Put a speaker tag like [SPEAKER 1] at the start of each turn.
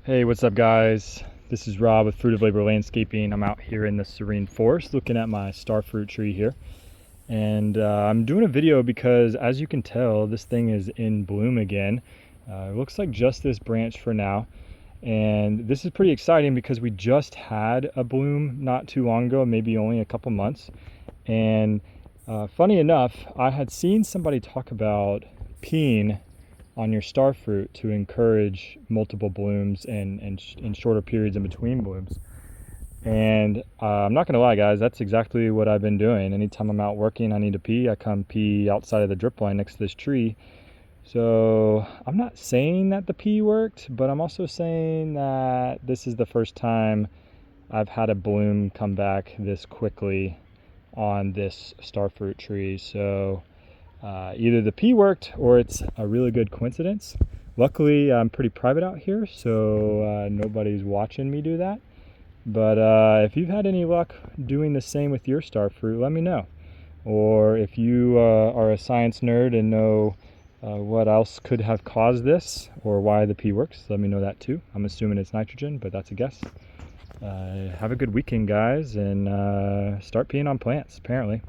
[SPEAKER 1] Hey, what's up guys? This is Rob with Fruit of Labor Landscaping. I'm out here in the serene forest looking at my starfruit tree here. And I'm doing a video because, as you can tell, this thing is in bloom again. It looks like just this branch for now. And this is pretty exciting because we just had a bloom not too long ago, maybe only a couple months. And funny enough, I had seen somebody talk about peeing on your starfruit to encourage multiple blooms and in shorter periods in between blooms. And I'm not gonna lie guys, that's exactly what I've been doing. Anytime I'm out working, I need to pee, I come pee outside of the drip line next to this tree. So I'm not saying that the pee worked, but I'm also saying that this is the first time I've had a bloom come back this quickly on this starfruit tree. So either the pee worked or it's a really good coincidence. Luckily, I'm pretty private out here, so nobody's watching me do that. But if you've had any luck doing the same with your starfruit, let me know. Or if you are a science nerd and know what else could have caused this or why the pee works, let me know that too. I'm assuming it's nitrogen, but that's a guess. Have a good weekend, guys, and start peeing on plants, apparently.